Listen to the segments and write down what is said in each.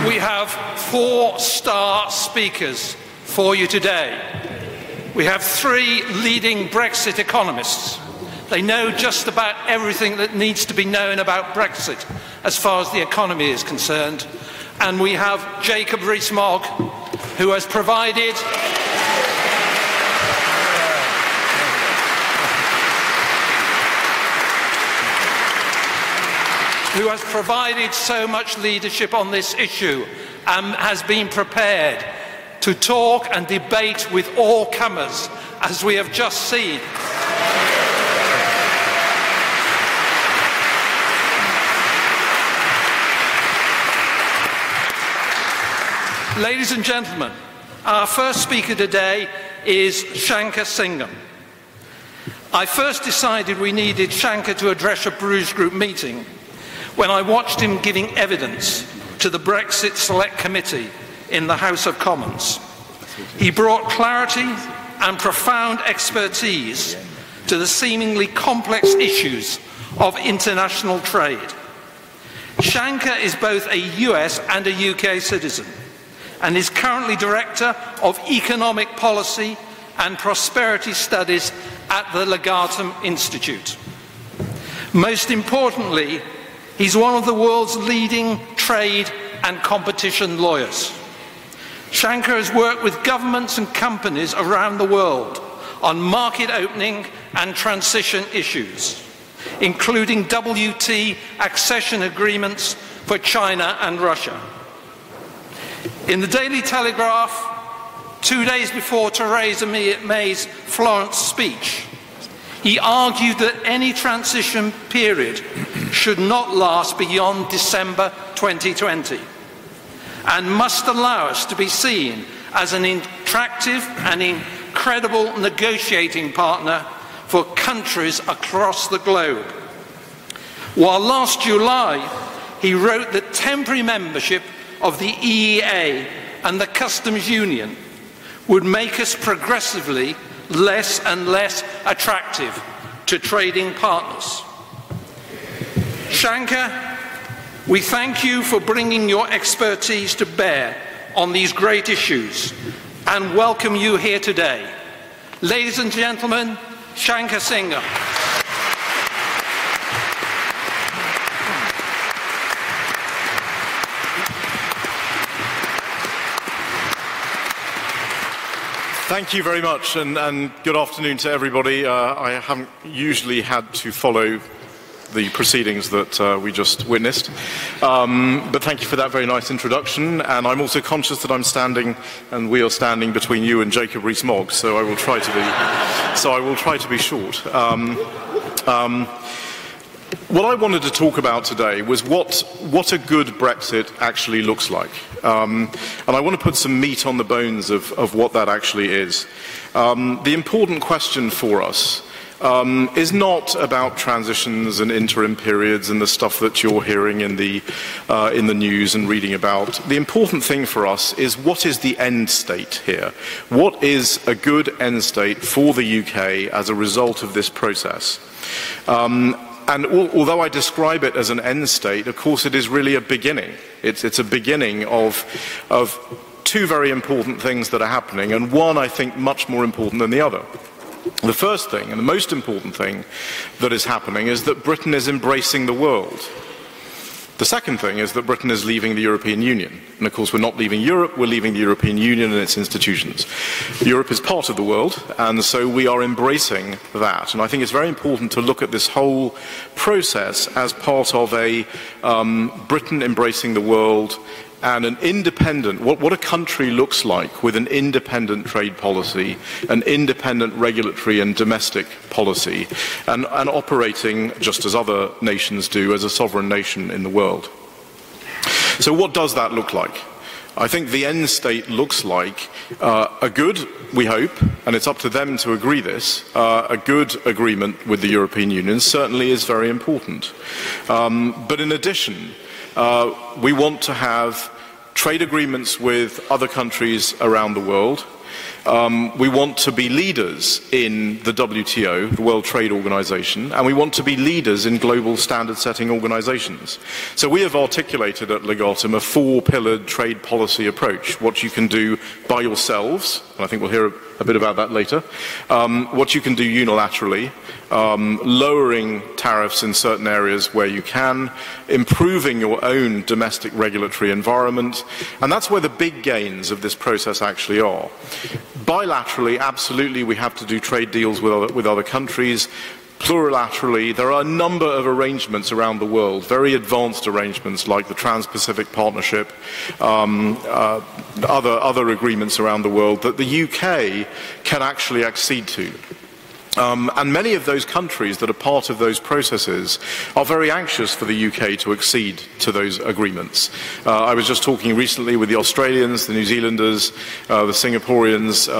We have 4 star speakers for you today. We have 3 leading Brexit economists. They know just about everything that needs to be known about Brexit as far as the economy is concerned. And we have Jacob Rees-Mogg, who has provided so much leadership on this issue and has been prepared to talk and debate with all comers, as we have just seen. Ladies and gentlemen, our first speaker today is Shankar Singham. I first decided we needed Shankar to address a Bruges group meeting when I watched him giving evidence to the Brexit Select Committee in the House of Commons. He brought clarity and profound expertise to the seemingly complex issues of international trade. Shankar is both a US and a UK citizen and is currently Director of Economic Policy and Prosperity Studies at the Legatum Institute. Most importantly, he's one of the world's leading trade and competition lawyers. Shankar has worked with governments and companies around the world on market opening and transition issues, including WTO accession agreements for China and Russia. In the Daily Telegraph, 2 days before Theresa May's Florence speech, he argued that any transition period should not last beyond December 2020 and must allow us to be seen as an attractive and incredible negotiating partner for countries across the globe. While last July he wrote that temporary membership of the EEA and the Customs Union would make us progressively less and less attractive to trading partners. Shankar, we thank you for bringing your expertise to bear on these great issues and welcome you here today. Ladies and gentlemen, Shankar Singham. Thank you very much, and good afternoon to everybody. I haven't usually had to follow the proceedings that we just witnessed, but thank you for that very nice introduction. And I'm also conscious that I'm standing, and we are standing between you and Jacob Rees-Mogg, so I will try to be short. What I wanted to talk about today was what a good Brexit actually looks like. And I want to put some meat on the bones of what that actually is. The important question for us is not about transitions and interim periods and the stuff that you're hearing in the news and reading about. The important thing for us is, what is the end state here? What is a good end state for the UK as a result of this process? And although I describe it as an end state, of course it is really a beginning. It's a beginning of 2 very important things that are happening, and one, I think, much more important than the other. The first thing, and the most important thing that is happening, is that Britain is embracing the world. The second thing is that Britain is leaving the European Union. And of course we're not leaving Europe, we're leaving the European Union and its institutions. Europe is part of the world, and so we are embracing that. And I think it's very important to look at this whole process as part of a Britain embracing the world and an independent, what a country looks like with an independent trade policy, an independent regulatory and domestic policy, and operating, just as other nations do, as a sovereign nation in the world. So what does that look like? I think the end state looks like a good, we hope, and it's up to them to agree this, a good agreement with the European Union certainly is very important. But in addition, we want to have trade agreements with other countries around the world, We want to be leaders in the WTO, the World Trade Organization, and we want to be leaders in global standard-setting organizations. So we have articulated at Legatum a four-pillared trade policy approach: what you can do by yourselves, and I think we'll hear a bit about that later, what you can do unilaterally, lowering tariffs in certain areas where you can, improving your own domestic regulatory environment, and that's where the big gains of this process actually are. Bilaterally, absolutely, we have to do trade deals with other countries. Plurilaterally, there are a number of arrangements around the world, very advanced arrangements like the Trans-Pacific Partnership, other agreements around the world that the UK can actually accede to. And many of those countries that are part of those processes are very anxious for the UK to accede to those agreements. I was just talking recently with the Australians, the New Zealanders, the Singaporeans,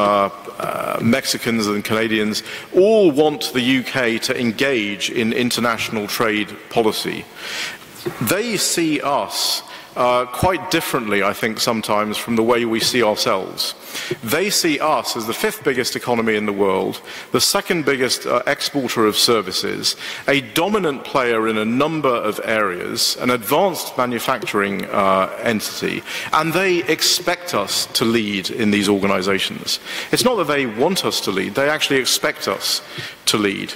Mexicans and Canadians. All want the UK to engage in international trade policy. They see us quite differently, I think, sometimes from the way we see ourselves. They see us as the fifth biggest economy in the world, the second biggest exporter of services, a dominant player in a number of areas, an advanced manufacturing entity, and they expect us to lead in these organizations. It's not that they want us to lead, they actually expect us to lead.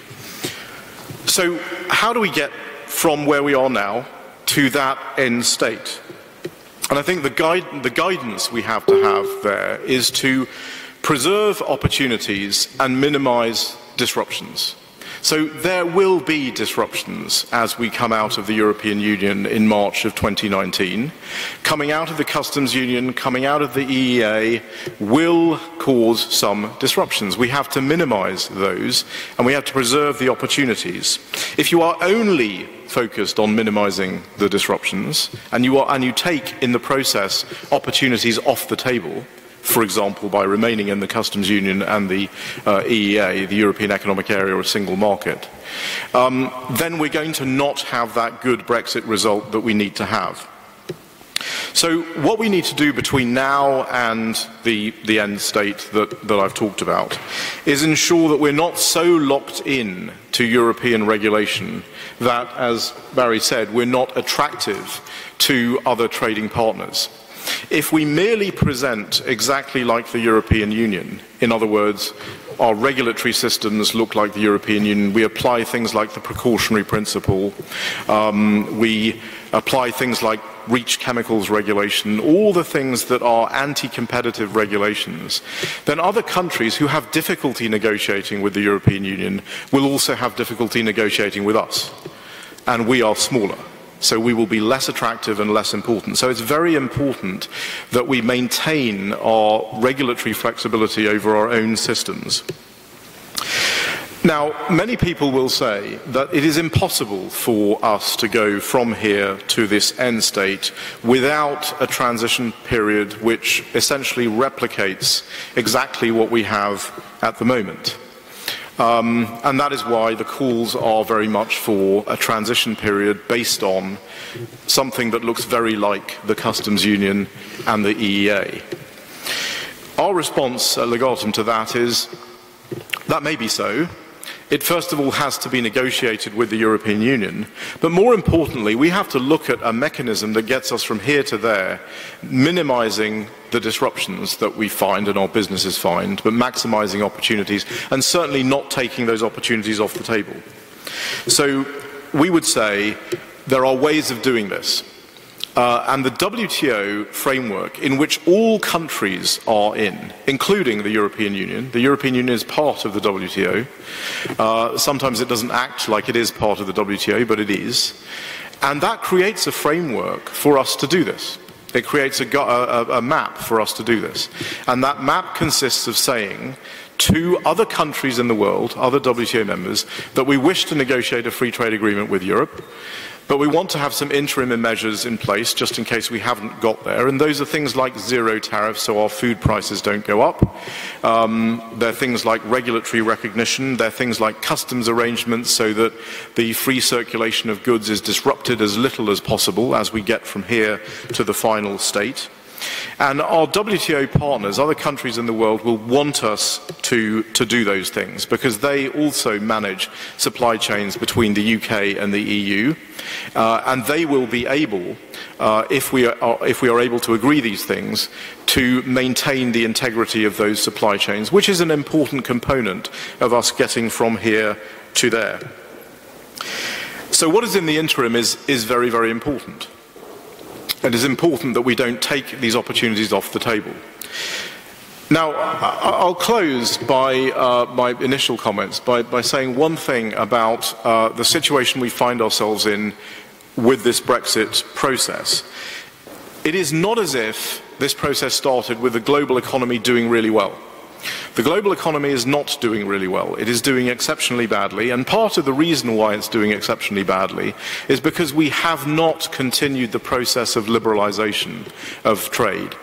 So how do we get from where we are now to that end state? And I think the guidance we have to have there is to preserve opportunities and minimize disruptions. So there will be disruptions as we come out of the European Union in March of 2019. Coming out of the customs union, coming out of the EEA will cause some disruptions. We have to minimize those, and we have to preserve the opportunities. If you are only focused on minimizing the disruptions, and you take in the process opportunities off the table, for example, by remaining in the customs union and the EEA, the European Economic Area or Single Market, then we're going to not have that good Brexit result that we need to have. So what we need to do between now and the end state that I've talked about is ensure that we're not so locked in to European regulation that, as Barry said, we're not attractive to other trading partners. If we merely present exactly like the European Union, in other words, our regulatory systems look like the European Union, we apply things like the precautionary principle, we apply things like REACH chemicals regulation, all the things that are anti-competitive regulations, then other countries who have difficulty negotiating with the European Union will also have difficulty negotiating with us. And we are smaller. So we will be less attractive and less important. So it's very important that we maintain our regulatory flexibility over our own systems. Now, many people will say that it is impossible for us to go from here to this end state without a transition period which essentially replicates exactly what we have at the moment. And that is why the calls are very much for a transition period based on something that looks very like the customs union and the EEA. Our response at Legatum to that is, that may be so. It first of all has to be negotiated with the European Union, but more importantly, we have to look at a mechanism that gets us from here to there, minimizing the disruptions that we find and our businesses find, but maximizing opportunities and certainly not taking those opportunities off the table. So we would say there are ways of doing this. And the WTO framework, in which all countries are in, including the European Union is part of the WTO. Sometimes it doesn't act like it is part of the WTO, but it is. And that creates a framework for us to do this. It creates a map for us to do this. And that map consists of saying to other countries in the world, other WTO members, that we wish to negotiate a free trade agreement with Europe, but we want to have some interim measures in place just in case we haven't got there. And those are things like zero tariffs so our food prices don't go up. They're things like regulatory recognition. They're things like customs arrangements so that the free circulation of goods is disrupted as little as possible as we get from here to the final state. And our WTO partners, other countries in the world, will want us to do those things because they also manage supply chains between the UK and the EU. And they will be able, if we are able to agree these things, to maintain the integrity of those supply chains, which is an important component of us getting from here to there. So what is in the interim is very, very important. It is important that we don't take these opportunities off the table. Now, I'll close by my initial comments by saying one thing about the situation we find ourselves in with this Brexit process. It is not as if this process started with the global economy doing really well. The global economy is not doing really well. It is doing exceptionally badly, and part of the reason why it's doing exceptionally badly is because we have not continued the process of liberalisation of trade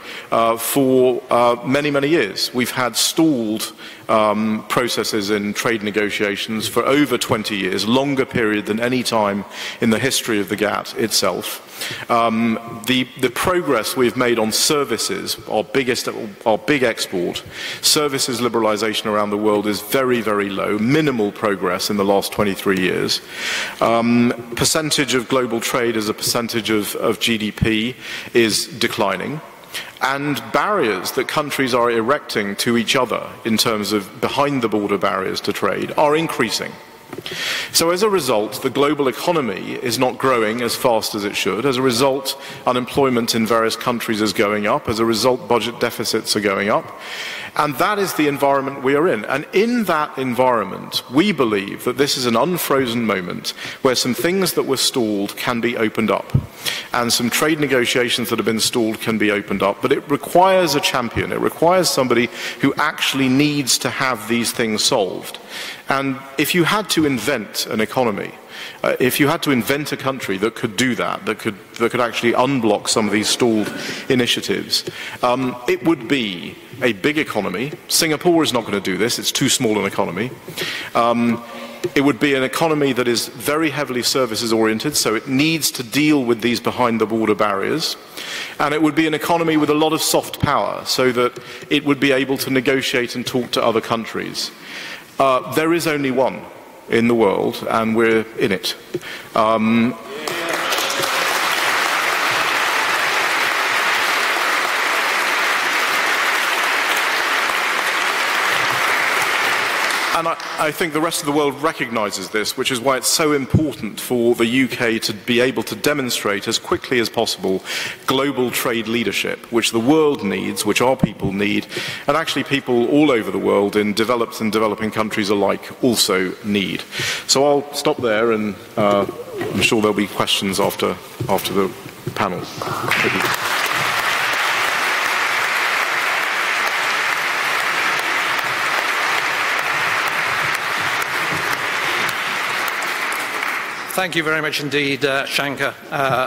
for many, many years. We've had stalled processes in trade negotiations for over 20 years, longer period than any time in the history of the GATT itself. The progress we've made on services, our big export, services liberalisation around the world is very, very low, minimal progress in the last 23 years. Percentage of global trade as a percentage of GDP is declining. And barriers that countries are erecting to each other in terms of behind-the-border barriers to trade are increasing. So as a result, the global economy is not growing as fast as it should. As a result, unemployment in various countries is going up. As a result, budget deficits are going up. And that is the environment we are in. And in that environment, we believe that this is an unfrozen moment where some things that were stalled can be opened up. And some trade negotiations that have been stalled can be opened up. But it requires a champion. It requires somebody who actually needs to have these things solved. And if you had to invent an economy, if you had to invent a country that could do that, that could actually unblock some of these stalled initiatives, it would be a big economy. Singapore is not going to do this. It's too small an economy. It would be an economy that is very heavily services oriented, so it needs to deal with these behind the border barriers. And it would be an economy with a lot of soft power, so that it would be able to negotiate and talk to other countries. There is only one in the world, and we're in it. And I think the rest of the world recognises this, which is why it's so important for the UK to be able to demonstrate as quickly as possible global trade leadership, which the world needs, which our people need, and actually people all over the world in developed and developing countries alike also need. So I'll stop there, and I'm sure there'll be questions after the panel. Thank you. Thank you very much indeed, Shankar,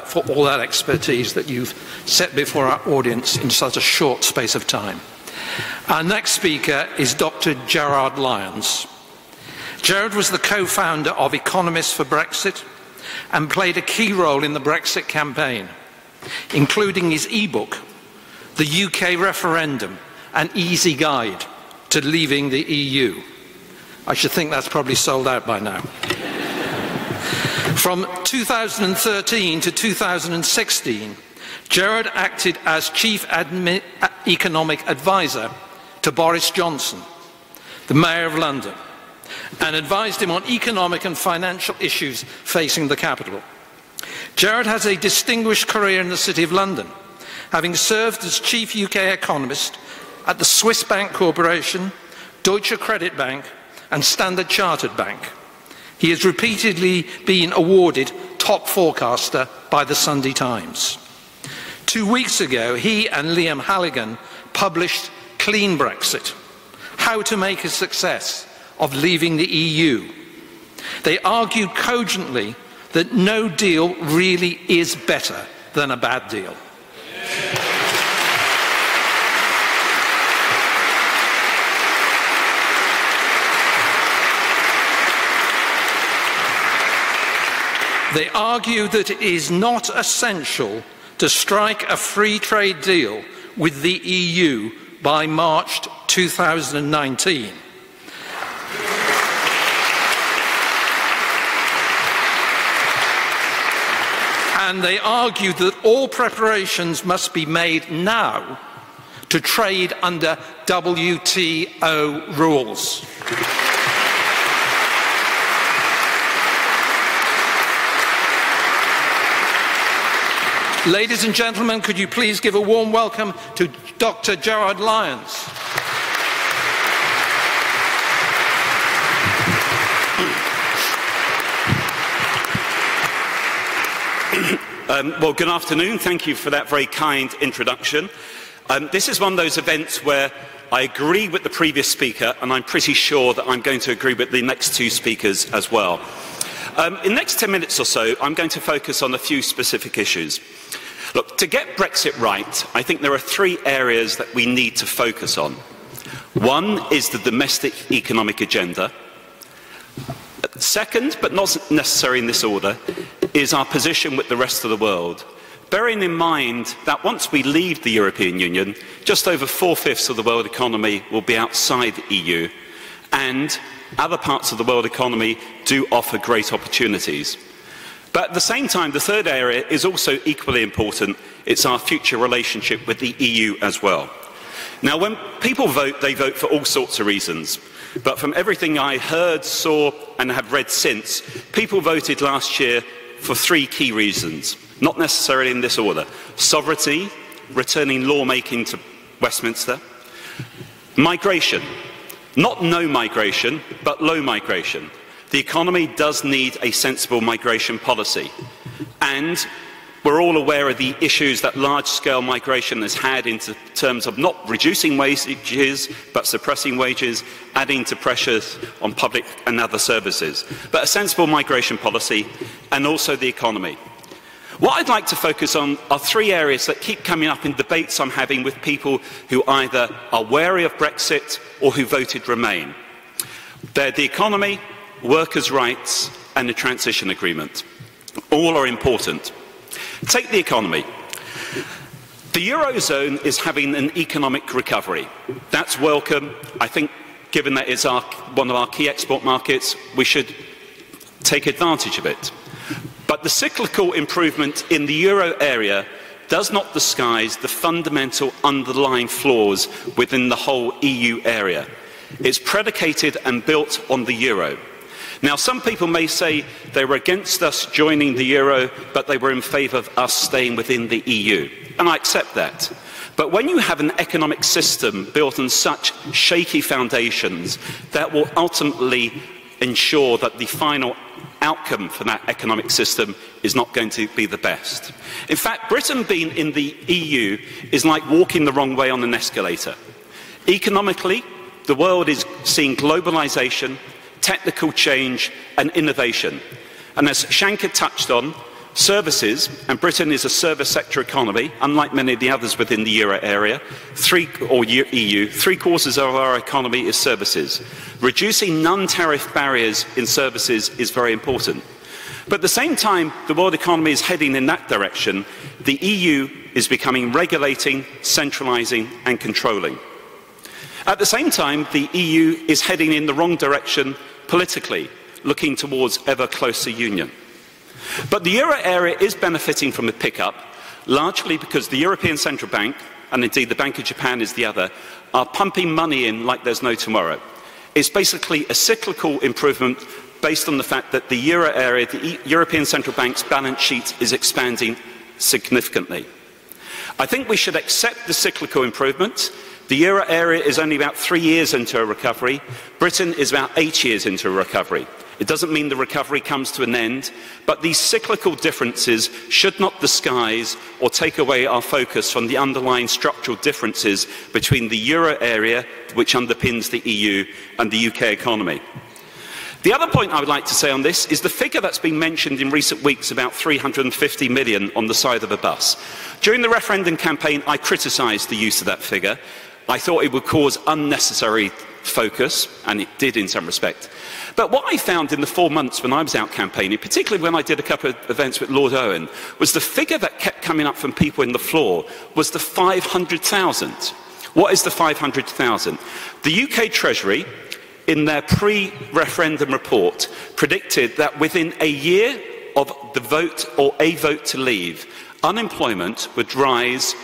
for all that expertise that you've set before our audience in such a short space of time. Our next speaker is Dr. Gerard Lyons. Gerard was the co-founder of Economists for Brexit and played a key role in the Brexit campaign, including his e-book, The UK Referendum, An Easy Guide to Leaving the EU. I should think that's probably sold out by now. From 2013 to 2016, Gerard acted as Chief Economic Advisor to Boris Johnson, the Mayor of London, and advised him on economic and financial issues facing the capital. Gerard has a distinguished career in the City of London, having served as Chief UK Economist at the Swiss Bank Corporation, Deutsche Credit Bank, and Standard Chartered Bank. He has repeatedly been awarded top forecaster by the Sunday Times. 2 weeks ago, he and Liam Halligan published Clean Brexit, How to Make a Success of Leaving the EU. They argued cogently that no deal really is better than a bad deal. They argue that it is not essential to strike a free trade deal with the EU by March 2019. And they argued that all preparations must be made now to trade under WTO rules. Ladies and gentlemen, could you please give a warm welcome to Dr. Gerard Lyons. Well, good afternoon. Thank you for that very kind introduction. This is one of those events where I agree with the previous speaker, and I'm pretty sure that I'm going to agree with the next two speakers as well. In the next 10 minutes or so, I'm going to focus on a few specific issues. Look, to get Brexit right, I think there are three areas that we need to focus on. One is the domestic economic agenda. Second, but not necessarily in this order, is our position with the rest of the world. Bearing in mind that once we leave the European Union, just over 4/5 of the world economy will be outside the EU, and other parts of the world economy do offer great opportunities. But at the same time, the third area is also equally important. It's our future relationship with the EU as well. Now, when people vote, they vote for all sorts of reasons. But from everything I heard, saw, and have read since, people voted last year for three key reasons, not necessarily in this order. Sovereignty, returning lawmaking to Westminster. Migration, not no migration, but low migration. The economy does need a sensible migration policy. And we're all aware of the issues that large-scale migration has had in terms of not reducing wages, but suppressing wages, adding to pressures on public and other services. But a sensible migration policy, and also the economy. What I'd like to focus on are three areas that keep coming up in debates I'm having with people who either are wary of Brexit or who voted Remain. They're the economy, workers' rights, and the transition agreement. All are important. Take the economy. The Eurozone is having an economic recovery. That's welcome. I think, given that it's one of our key export markets, we should take advantage of it. But the cyclical improvement in the euro area does not disguise the fundamental underlying flaws within the whole EU area. It's predicated and built on the euro. Now, some people may say they were against us joining the euro, but they were in favour of us staying within the EU. And I accept that. But when you have an economic system built on such shaky foundations, that will ultimately ensure that the final outcome for that economic system is not going to be the best. In fact, Britain being in the EU is like walking the wrong way on an escalator. Economically, the world is seeing globalisation, technical change and innovation. And as Shanker touched on, services, and Britain is a service sector economy, unlike many of the others within the euro area, EU, 3/4 of our economy is services. Reducing non-tariff barriers in services is very important. But at the same time the world economy is heading in that direction, the EU is becoming regulating, centralising and controlling. At the same time, the EU is heading in the wrong direction politically, looking towards ever closer union. But the euro area is benefiting from a pickup, largely because the European Central Bank, and indeed the Bank of Japan is the other, are pumping money in like there's no tomorrow. It's basically a cyclical improvement based on the fact that the euro area, the European Central Bank's balance sheet is expanding significantly. I think we should accept the cyclical improvement. The euro area is only about 3 years into a recovery. Britain is about 8 years into a recovery. It doesn't mean the recovery comes to an end, but these cyclical differences should not disguise or take away our focus from the underlying structural differences between the euro area, which underpins the EU, and the UK economy. The other point I would like to say on this is the figure that's been mentioned in recent weeks, about 350 million on the side of a bus. During the referendum campaign, I criticised the use of that figure. I thought it would cause unnecessary focus, and it did in some respect. But what I found in the 4 months when I was out campaigning, particularly when I did a couple of events with Lord Owen, was the figure that kept coming up from people in the floor was the 500,000. What is the 500,000? The UK Treasury, in their pre-referendum report, predicted that within a year of the vote or a vote to leave, unemployment would rise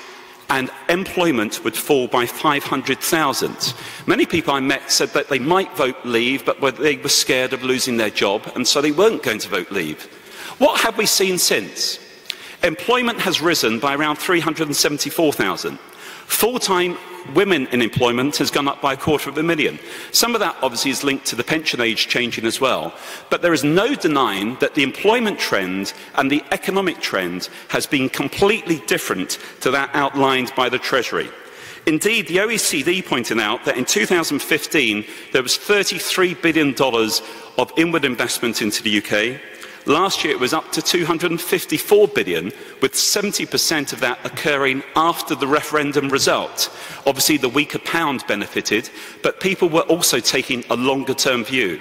and employment would fall by 500,000. Many people I met said that they might vote leave, but they were scared of losing their job, and so they weren't going to vote leave. What have we seen since? Employment has risen by around 374,000. Full-time women in employment has gone up by 250,000. Some of that obviously is linked to the pension age changing as well, but there is no denying that the employment trend and the economic trend has been completely different to that outlined by the Treasury. Indeed, the OECD pointed out that in 2015 there was $33 billion of inward investment into the UK. Last year it was up to 254 billion, with 70% of that occurring after the referendum result. Obviously the weaker pound benefited, but people were also taking a longer term view.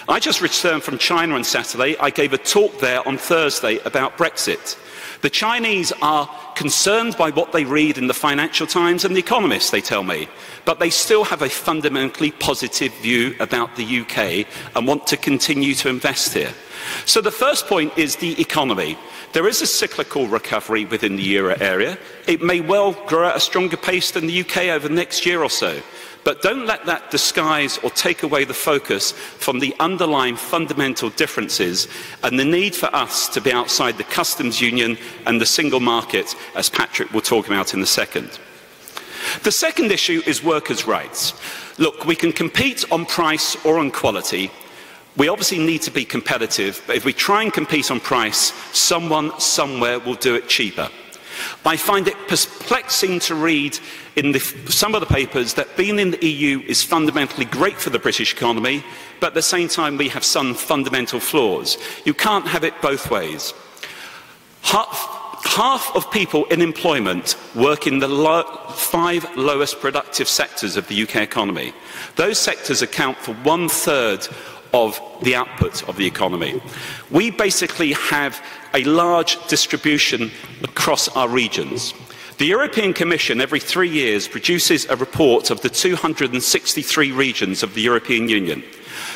I just returned from China on Saturday. I gave a talk there on Thursday about Brexit. The Chinese are concerned by what they read in the Financial Times and the Economists, they tell me, but they still have a fundamentally positive view about the UK and want to continue to invest here. So the first point is the economy. There is a cyclical recovery within the euro area. It may well grow at a stronger pace than the UK over the next year or so. But don't let that disguise or take away the focus from the underlying fundamental differences and the need for us to be outside the customs union and the single market, as Patrick will talk about in a second. The second issue is workers' rights. Look, we can compete on price or on quality. We obviously need to be competitive, but if we try and compete on price, someone somewhere will do it cheaper. I find it perplexing to read in some of the papers that being in the EU is fundamentally great for the British economy, but at the same time we have some fundamental flaws. You can't have it both ways. Half of people in employment work in the 5 lowest productive sectors of the UK economy. Those sectors account for 1/3 of the output of the economy. We basically have a large distribution across our regions. The European Commission every 3 years produces a report of the 263 regions of the European Union.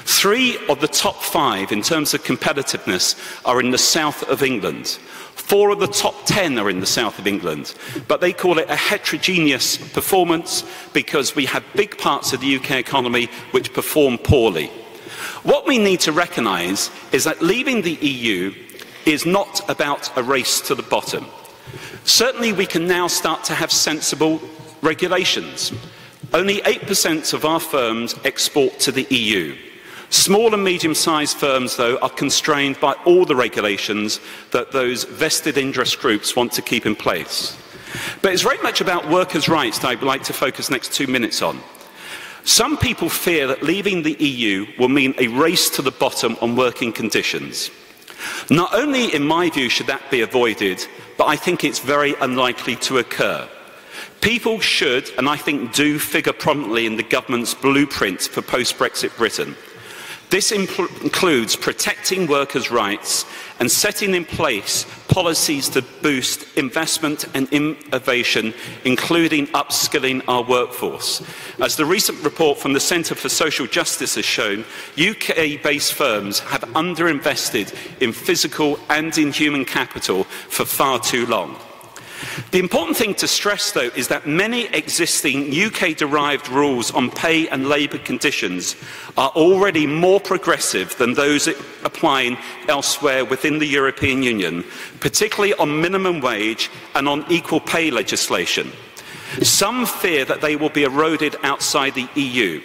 3 of the top 5 in terms of competitiveness are in the south of England. 4 of the top 10 are in the south of England, but they call it a heterogeneous performance because we have big parts of the UK economy which perform poorly. What we need to recognise is that leaving the EU is not about a race to the bottom. Certainly we can now start to have sensible regulations. Only 8% of our firms export to the EU. Small and medium-sized firms, though, are constrained by all the regulations that those vested interest groups want to keep in place. But it's very much about workers' rights that I'd like to focus the next 2 minutes on. Some people fear that leaving the EU will mean a race to the bottom on working conditions. Not only, in my view, should that be avoided, but I think it's very unlikely to occur. People should, and I think do, figure prominently in the government's blueprint for post-Brexit Britain. This includes protecting workers' rights and setting in place policies to boost investment and innovation, including upskilling our workforce. As the recent report from the Centre for Social Justice has shown, UK-based firms have underinvested in physical and in human capital for far too long. The important thing to stress, though, is that many existing UK-derived rules on pay and labour conditions are already more progressive than those applying elsewhere within the European Union, particularly on minimum wage and on equal pay legislation. Some fear that they will be eroded outside the EU.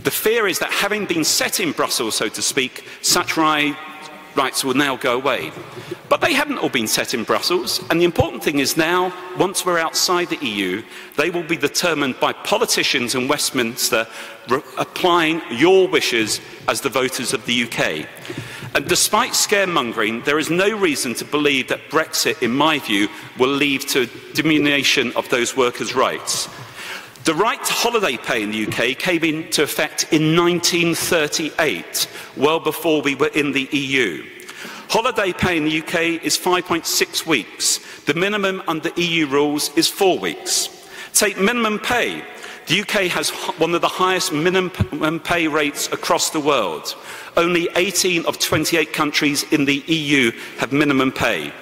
The fear is that having been set in Brussels, so to speak, such rights will now go away. But they haven't all been set in Brussels, and the important thing is now, once we're outside the EU, they will be determined by politicians in Westminster applying your wishes as the voters of the UK. And despite scaremongering, there is no reason to believe that Brexit, in my view, will lead to a diminution of those workers' rights. The right to holiday pay in the UK came into effect in 1938, well before we were in the EU. Holiday pay in the UK is 5.6 weeks. The minimum under EU rules is 4 weeks. Take minimum pay. The UK has one of the highest minimum pay rates across the world. Only 18 of 28 countries in the EU have minimum pay.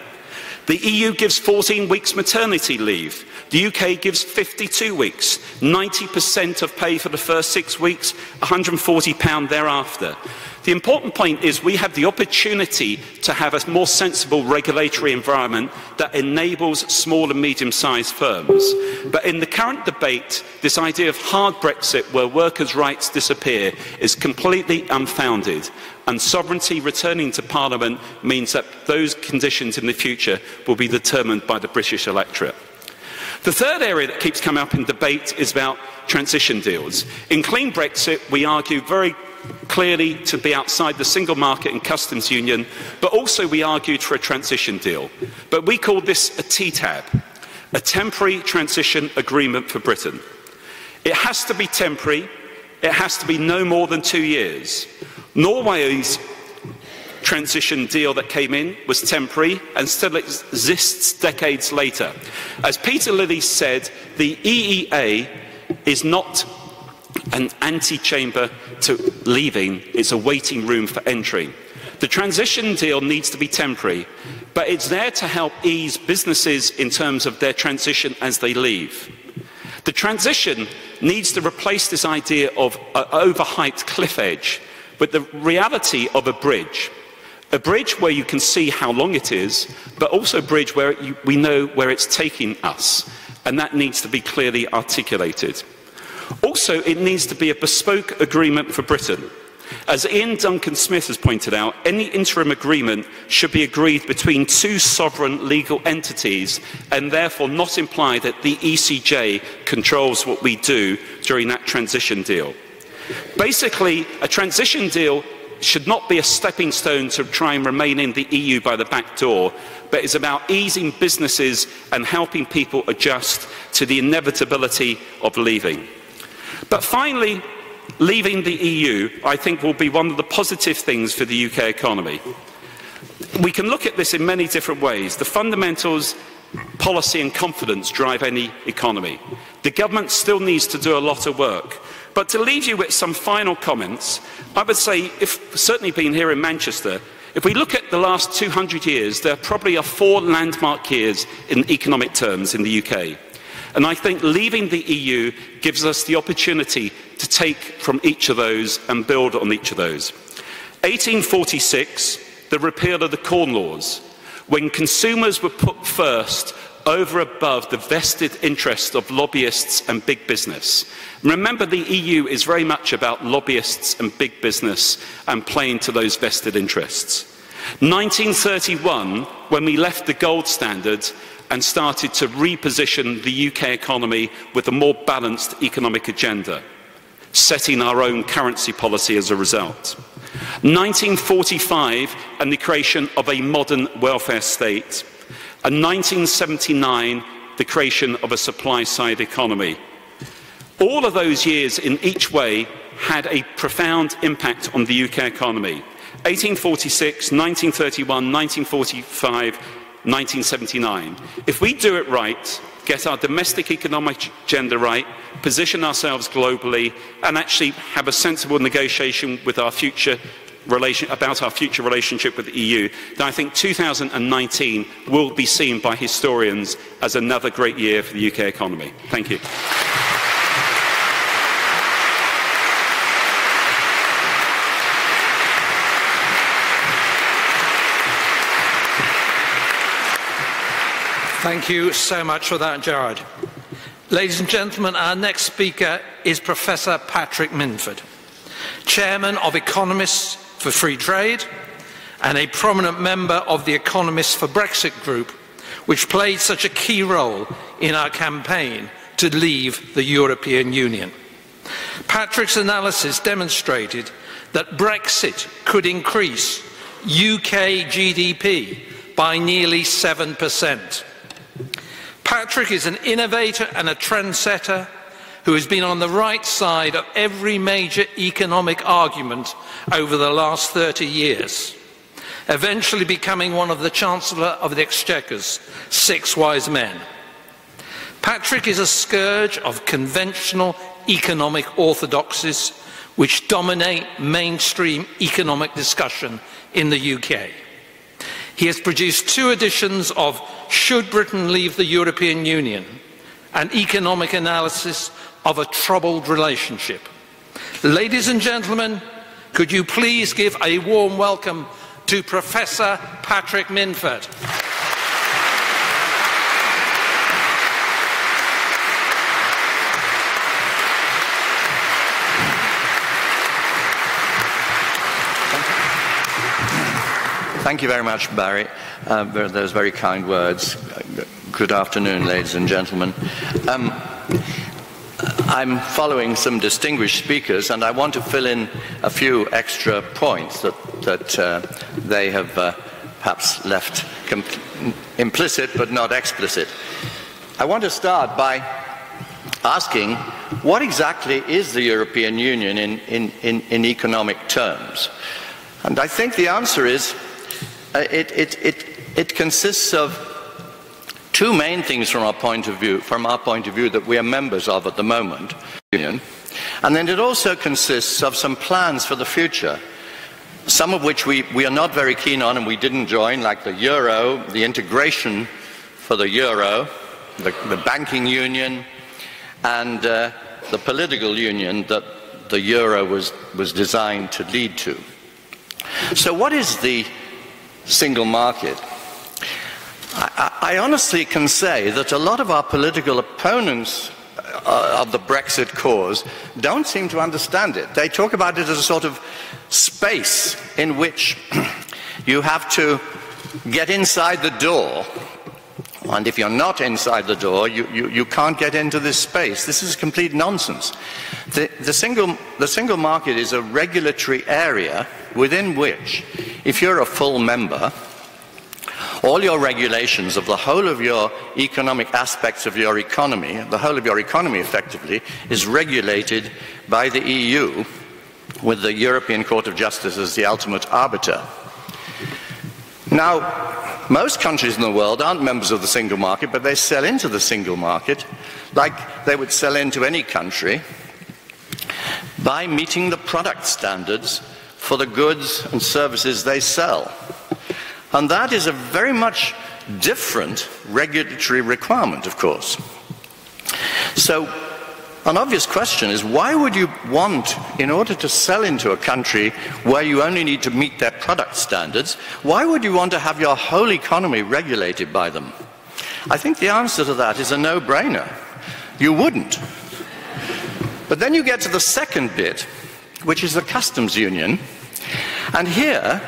The EU gives 14 weeks maternity leave. The UK gives 52 weeks, 90% of pay for the first 6 weeks, £140 thereafter. The important point is we have the opportunity to have a more sensible regulatory environment that enables small and medium-sized firms. But in the current debate, this idea of hard Brexit where workers' rights disappear is completely unfounded. And sovereignty returning to Parliament means that those conditions in the future will be determined by the British electorate. The third area that keeps coming up in debate is about transition deals. In Clean Brexit, we argue very clearly to be outside the single market and customs union, but also we argued for a transition deal. But we call this a TTAB, a temporary transition agreement for Britain. It has to be temporary, it has to be no more than 2 years. Norway's transition deal that came in was temporary and still exists decades later. As Peter Lilly said, the EEA is not an antechamber to leaving, it's a waiting room for entry. The transition deal needs to be temporary, but it's there to help ease businesses in terms of their transition as they leave. The transition needs to replace this idea of an overhyped cliff edge with the reality of a bridge. A bridge where you can see how long it is, but also a bridge where we know where it's taking us, and that needs to be clearly articulated. Also, it needs to be a bespoke agreement for Britain. As Ian Duncan Smith has pointed out, any interim agreement should be agreed between two sovereign legal entities and therefore not imply that the ECJ controls what we do during that transition deal. Basically, a transition deal should not be a stepping stone to try and remain in the EU by the back door, but is about easing businesses and helping people adjust to the inevitability of leaving. But finally, leaving the EU, I think, will be one of the positive things for the UK economy. We can look at this in many different ways. The fundamentals, policy and confidence drive any economy. The government still needs to do a lot of work. But to leave you with some final comments, I would say, certainly being here in Manchester, if we look at the last 200 years, there probably are 4 landmark years in economic terms in the UK. And I think leaving the EU gives us the opportunity to take from each of those and build on each of those. 1846, the repeal of the Corn Laws, when consumers were put first over above the vested interests of lobbyists and big business. Remember, the EU is very much about lobbyists and big business and playing to those vested interests. 1931, when we left the gold standard and started to reposition the UK economy with a more balanced economic agenda, setting our own currency policy as a result. 1945 and the creation of a modern welfare state. And 1979, the creation of a supply-side economy. All of those years in each way had a profound impact on the UK economy. 1846, 1931, 1945, 1979. If we do it right, get our domestic economic agenda right, position ourselves globally, and actually have a sensible negotiation with our future about our future relationship with the EU, then I think 2019 will be seen by historians as another great year for the UK economy. Thank you. Thank you so much for that, Jared. Ladies and gentlemen, our next speaker is Professor Patrick Minford, Chairman of Economists for Free Trade and a prominent member of the Economists for Brexit group, which played such a key role in our campaign to leave the European Union. Patrick's analysis demonstrated that Brexit could increase UK GDP by nearly 7%. Patrick is an innovator and a trendsetter, who has been on the right side of every major economic argument over the last 30 years, eventually becoming one of the Chancellor of the Exchequer's 6 wise men. Patrick is a scourge of conventional economic orthodoxies which dominate mainstream economic discussion in the UK. He has produced 2 editions of Should Britain Leave the European Union? An economic analysis of a troubled relationship. Ladies and gentlemen, could you please give a warm welcome to Professor Patrick Minford. Thank you very much, Barry, for those very kind words. Good afternoon, ladies and gentlemen. I'm following some distinguished speakers, and I want to fill in a few extra points that they have perhaps left implicit but not explicit. I want to start by asking, what exactly is the European Union in economic terms? And I think the answer is it consists of 2 main things from our point of view that we are members of at the moment, and then it also consists of some plans for the future, some of which we are not very keen on and we didn't join, like the euro, the integration for the euro, the banking union, and the political union that the euro was designed to lead to. So what is the single market? I honestly can say that a lot of our political opponents of the Brexit cause don't seem to understand it. They talk about it as a sort of space in which you have to get inside the door, and if you're not inside the door, you can't get into this space. This is complete nonsense. The single market is a regulatory area within which, if you're a full member, all your regulations of the whole of your economic aspects of your economy, the whole of your economy effectively, is regulated by the EU, with the European Court of Justice as the ultimate arbiter. Now, most countries in the world aren't members of the single market, but they sell into the single market like they would sell into any country by meeting the product standards for the goods and services they sell. And that is a very much different regulatory requirement, of course. So, an obvious question is, why would you want, in order to sell into a country where you only need to meet their product standards, why would you want to have your whole economy regulated by them? I think the answer to that is a no-brainer. You wouldn't. But then you get to the second bit, which is the customs union, and here,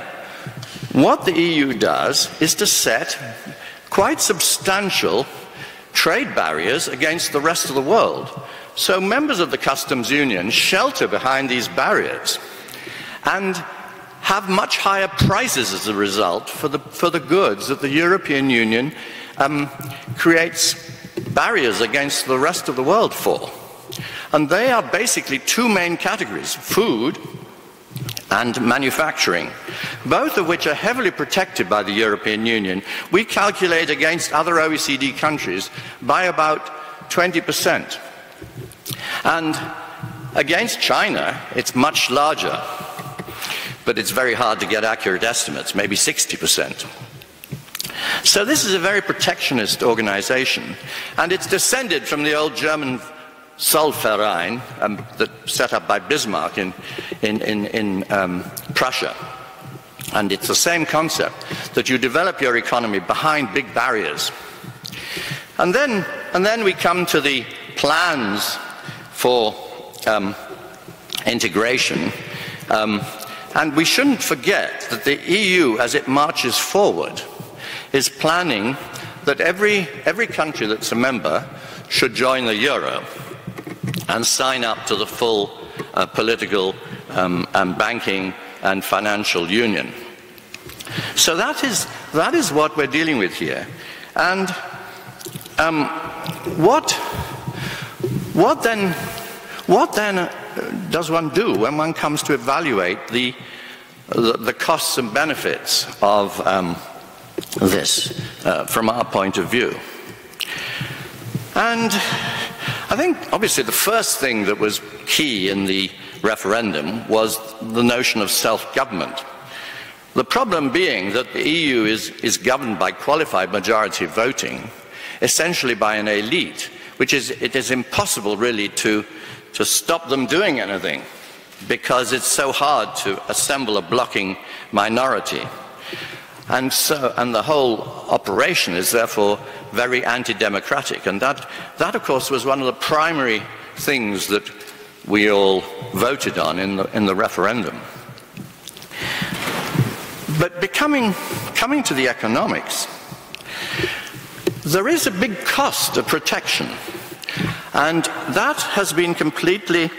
what the EU does is to set quite substantial trade barriers against the rest of the world. So members of the customs union shelter behind these barriers and have much higher prices as a result for the goods that the European Union creates barriers against the rest of the world for. And they are basically 2 main categories: food and manufacturing, both of which are heavily protected by the European Union. We calculate against other OECD countries by about 20%. And against China, it's much larger, but it's very hard to get accurate estimates, maybe 60%. So this is a very protectionist organization, and it's descended from the old German Zollverein that set up by Bismarck in Prussia. And it's the same concept, that you develop your economy behind big barriers. And then we come to the plans for integration. And we shouldn't forget that the EU, as it marches forward, is planning that every country that's a member should join the euro and sign up to the full political and banking and financial union. So that is what we're dealing with here. And What then does one do when one comes to evaluate the costs and benefits of this from our point of view? And I think obviously the first thing that was key in the referendum was the notion of self-government. The problem being that the EU is governed by qualified majority voting, essentially by an elite, it is impossible really to stop them doing anything, because it's so hard to assemble a blocking minority. And the whole operation is therefore very anti-democratic. And that, of course, was one of the primary things that we all voted on in the referendum. But coming to the economics, there is a big cost of protection. And that has been completely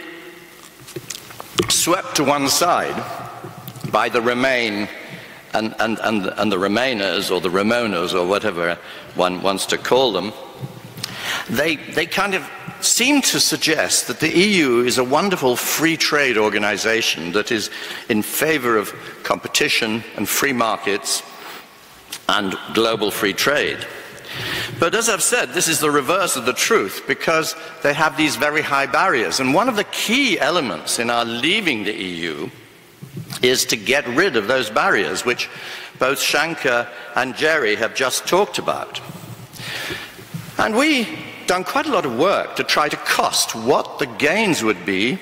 swept to one side by the Remain and the Remainers, or the Ramonas, or whatever one wants to call them. They kind of seem to suggest that the EU is a wonderful free trade organization that is in favor of competition and free markets and global free trade. But as I've said, this is the reverse of the truth, because they have these very high barriers. And one of the key elements in our leaving the EU is to get rid of those barriers, which both Shanker and Jerry have just talked about. And we've done quite a lot of work to try to cost what the gains would be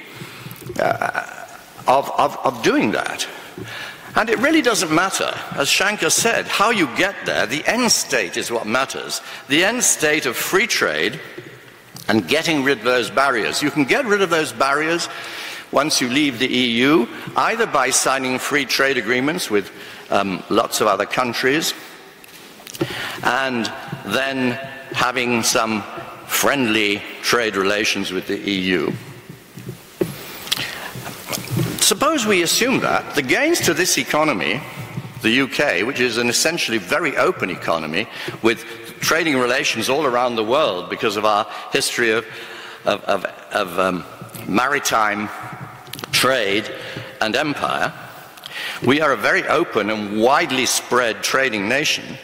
of doing that. And it really doesn't matter, as Shanker said, how you get there. The end state is what matters. The end state of free trade and getting rid of those barriers. You can get rid of those barriers once you leave the EU, either by signing free trade agreements with lots of other countries, and then having some friendly trade relations with the EU. Suppose we assume that the gains to this economy, the UK, which is an essentially very open economy with trading relations all around the world because of our history of maritime trade and empire, we are a very open and widely spread trading nation.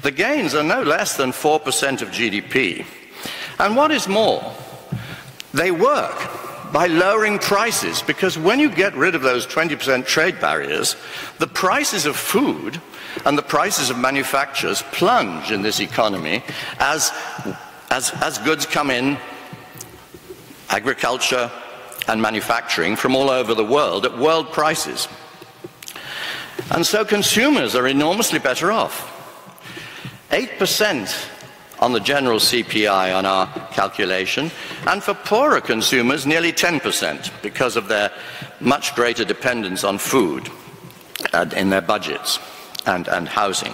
The gains are no less than 4% of GDP. And what is more, they work by lowering prices, because when you get rid of those 20% trade barriers, the prices of food and the prices of manufactures plunge in this economy as goods come in, agriculture and manufacturing, from all over the world at world prices. And so consumers are enormously better off. 8% on the general CPI on our calculation, and for poorer consumers nearly 10% because of their much greater dependence on food in their budgets and housing.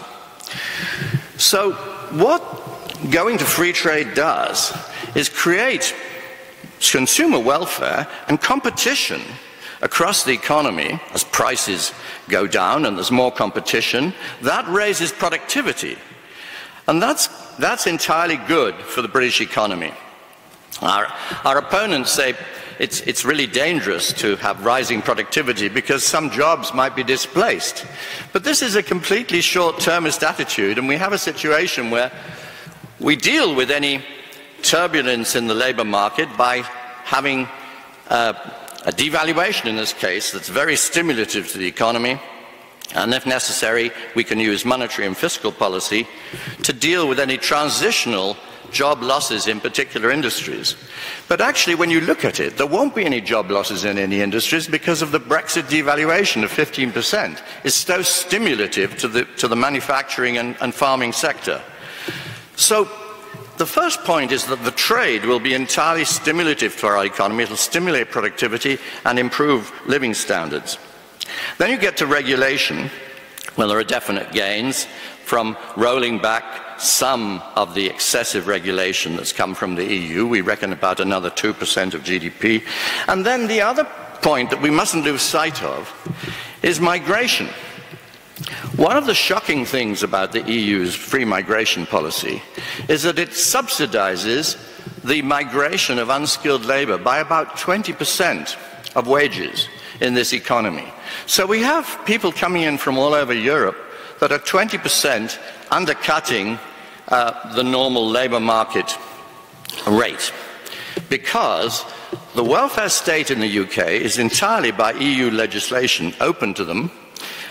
So what going to free trade does is create consumer welfare and competition across the economy. As prices go down and there's more competition, that raises productivity. And that's entirely good for the British economy. Our opponents say it's really dangerous to have rising productivity because some jobs might be displaced. But this is a completely short-termist attitude, and we have a situation where we deal with any turbulence in the labour market by having a devaluation in this case that's very stimulative to the economy. And if necessary, we can use monetary and fiscal policy to deal with any transitional job losses in particular industries. But actually, when you look at it, there won't be any job losses in any industries because of the Brexit devaluation of 15%. It's so stimulative to the manufacturing and farming sector. So the first point is that the trade will be entirely stimulative to our economy. It'll stimulate productivity and improve living standards. Then you get to regulation, where there are definite gains from rolling back some of the excessive regulation that's come from the EU. We reckon about another 2% of GDP. And then the other point that we mustn't lose sight of is migration. One of the shocking things about the EU's free migration policy is that it subsidizes the migration of unskilled labor by about 20% of wages in this economy. So we have people coming in from all over Europe that are 20% undercutting the normal labor market rate, because the welfare state in the UK is entirely by EU legislation open to them,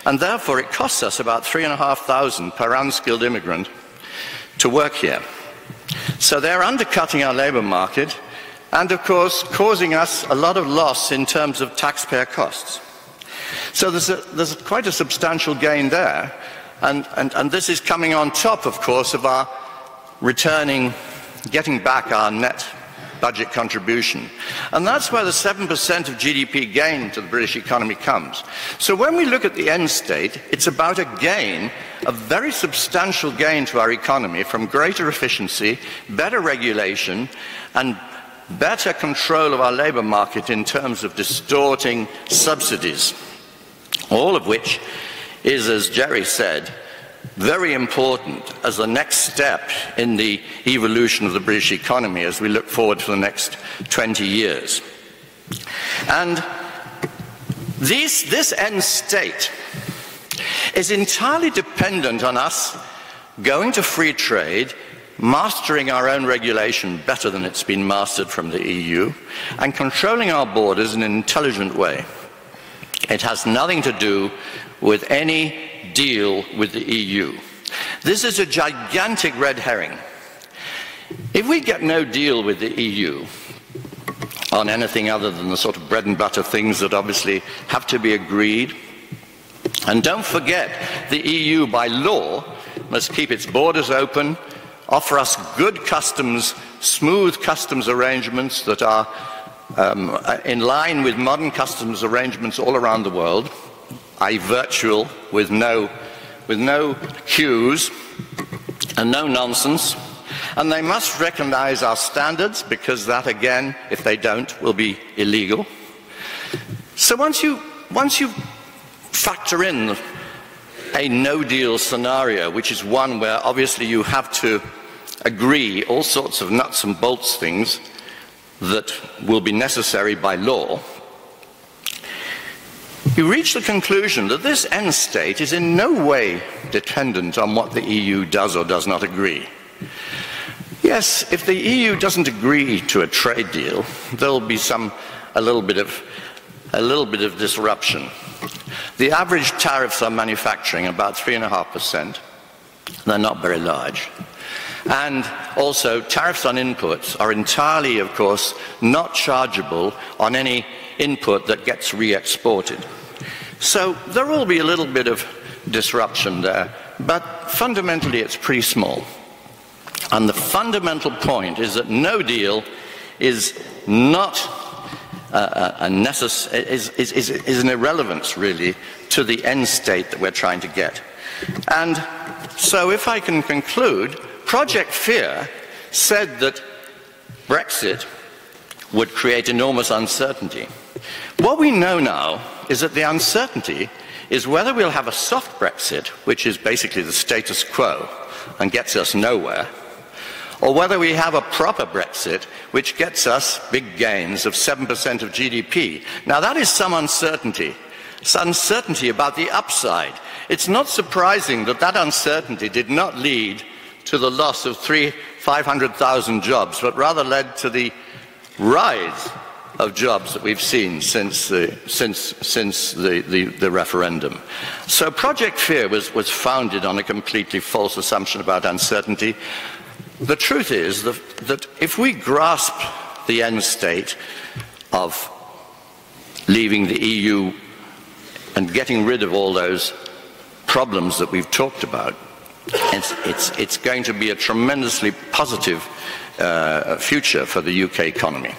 and therefore it costs us about £3,500 per unskilled immigrant to work here. So they're undercutting our labor market and, of course, causing us a lot of loss in terms of taxpayer costs. So there's quite a substantial gain there, and this is coming on top, of course, of our getting back our net budget contribution. And that's where the 7% of GDP gain to the British economy comes. So when we look at the end state, it's about a gain, a very substantial gain to our economy from greater efficiency, better regulation, and better control of our labor market in terms of distorting subsidies. All of which is, as Jerry said, very important as the next step in the evolution of the British economy as we look forward for the next 20 years. And this end state is entirely dependent on us going to free trade, mastering our own regulation better than it's been mastered from the EU, and controlling our borders in an intelligent way. It has nothing to do with any deal with the EU. This is a gigantic red herring. If we get no deal with the EU on anything other than the sort of bread and butter things that obviously have to be agreed, and don't forget, the EU by law must keep its borders open, offer us good customs, smooth customs arrangements that are in line with modern customs arrangements all around the world, i.e. virtual, with no queues and no nonsense. And they must recognize our standards, because that, again, if they don't, will be illegal. So once you factor in a no-deal scenario, which is one where obviously you have to agree all sorts of nuts and bolts things that will be necessary by law, you reach the conclusion that this end state is in no way dependent on what the EU does or does not agree. Yes, if the EU doesn't agree to a trade deal, there'll be a little bit of disruption. The average tariffs on manufacturing are about 3.5%. They're not very large. And also, tariffs on inputs are entirely, of course, not chargeable on any input that gets re-exported. So there will be a little bit of disruption there, but fundamentally it's pretty small. And the fundamental point is that no deal is not is an irrelevance, really, to the end state that we're trying to get. And so if I can conclude, Project Fear said that Brexit would create enormous uncertainty. What we know now is that the uncertainty is whether we'll have a soft Brexit, which is basically the status quo and gets us nowhere, or whether we have a proper Brexit, which gets us big gains of 7% of GDP. Now that is some uncertainty. It's uncertainty about the upside. It's not surprising that that uncertainty did not lead to the loss of 500,000 jobs, but rather led to the rise of jobs that we've seen since the referendum. So Project Fear was founded on a completely false assumption about uncertainty. The truth is that if we grasp the end state of leaving the EU and getting rid of all those problems that we've talked about, it's going to be a tremendously positive future for the UK economy.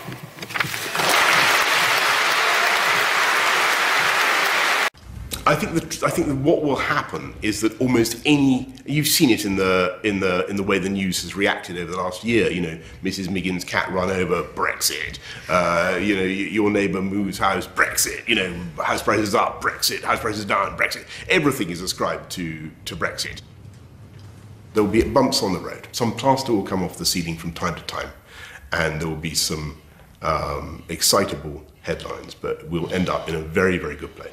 I think that what will happen is that almost any, you've seen it in the way the news has reacted over the last year. You know, Mrs. Miggin's cat run over, Brexit. You know, your neighbour moves house, Brexit. You know, house prices up, Brexit. House prices down, Brexit. Everything is ascribed to Brexit. There will be bumps on the road. Some plaster will come off the ceiling from time to time. and there will be some excitable headlines, but we'll end up in a very, very good place.